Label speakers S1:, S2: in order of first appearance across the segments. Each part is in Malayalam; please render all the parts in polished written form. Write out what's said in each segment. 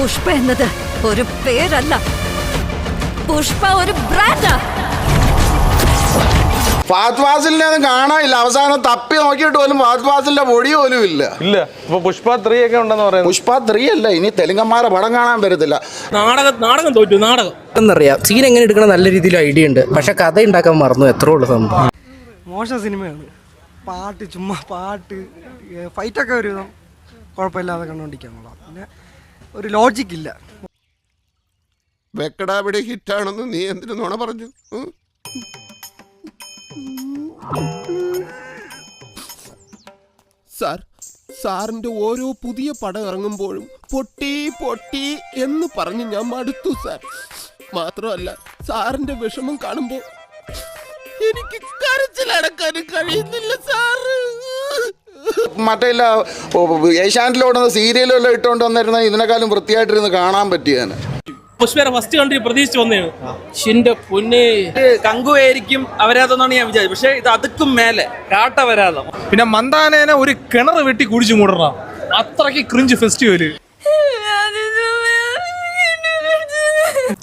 S1: പുഷ്പ എന്നത് ഒരു പേരല്ല, പുഷ്പ ഒരു ബ്രാൻഡാ.
S2: ഫഹദ് ഫാസിലിനെ ഒന്നും കാണാനില്ല. അവസാനം തപ്പി നോക്കിയിട്ട് പോലും ഫഹദ് ഫാസിലിന്റെ പൊടി പോലും ഇല്ല.
S3: പുഷ്പ 3 ഒക്കെ ഉണ്ടെന്ന് പറയുന്നത്.
S2: പുഷ്പ 3 അല്ല, ഇനി തെലുങ്കന്മാരെ പടം കാണാൻ പറ്റത്തില്ല.
S4: നാടകം തോറ്റു. നാടകം
S5: എന്നറിയാം, സീൻ എങ്ങനെ എടുക്കണം നല്ല രീതിയിൽ ഐഡിയ ഉണ്ട്, പക്ഷെ കഥ ഉണ്ടാക്കാൻ മറന്നു. എത്ര ഉള്ള സംഭവം.
S6: മോശം സിനിമയാണ്. പാട്ട് ചുമ്മാ പാട്ട്, ഫൈറ്റൊക്കെ ഒരു കുഴപ്പമില്ലാതെ കണ്ടുകൊണ്ടിരിക്കാനുള്ള, പിന്നെ ഒരു ലോജിക് ഇല്ല.
S7: വെക്കടാവിടെ ഹിറ്റാണെന്ന് നീ എന്തിനു നുണ പറഞ്ഞു? സാറിന്റെ ഓരോ പുതിയ പടം ഇറങ്ങുമ്പോഴും പൊട്ടി പൊട്ടി എന്ന് പറഞ്ഞ് ഞാൻ മടുത്തു സാർ. മാത്രമല്ല സാറിന്റെ വിഷമം കാണുമ്പോ എനിക്ക് കരച്ചിലടക്കാനും കഴിയുന്നില്ല സാറ്.
S2: മറ്റേ ഏഷ്യാനെറ്റിലോടുന്ന സീരിയലെല്ലാം ഇട്ടുകൊണ്ട് വന്നിരുന്ന ഇതിനെക്കാളും വൃത്തിയായിട്ടിരുന്ന് കാണാൻ പറ്റിയാണ്.
S4: പുഷ്പയുടെ ഫസ്റ്റ് കണ്ടി പ്രതീക്ഷിച്ച് വന്നതാണ്. എന്റെ പൊന്നെ, കങ്കുവായിരിക്കും അവരാതെന്നാണ് ഞാൻ വിചാരിച്ചത്. പക്ഷെ ഇത് അതുക്കും മേലെ കാട്ട വരാതെ.
S3: പിന്നെ മന്ദാനേനെ ഒരു കിണർ വെട്ടി കുടിച്ചു മൂടണം, അത്രയ്ക്ക് ക്രിഞ്ച് ഫെസ്റ്റിവല്.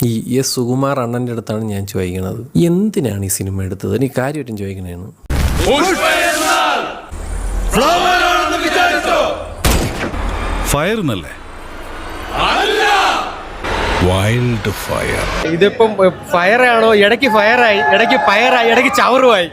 S8: ഈ എസ് സുകുമാർ അണ്ണൻ്റെ അടുത്താണ് ഞാൻ ചോദിക്കണത്, എന്തിനാണ് ഈ സിനിമ എടുത്തത്? എനിക്ക് കാര്യമായിട്ടും ചോദിക്കണേന്ന്.
S9: ഫയർ എന്നല്ലേ? Wild fire.
S5: ഇതിപ്പം ഫയറാണോ? ഇടയ്ക്ക് ഫയറായി, ഇടയ്ക്ക് ഫയറായി, ഇടയ്ക്ക് ചവറുമായി.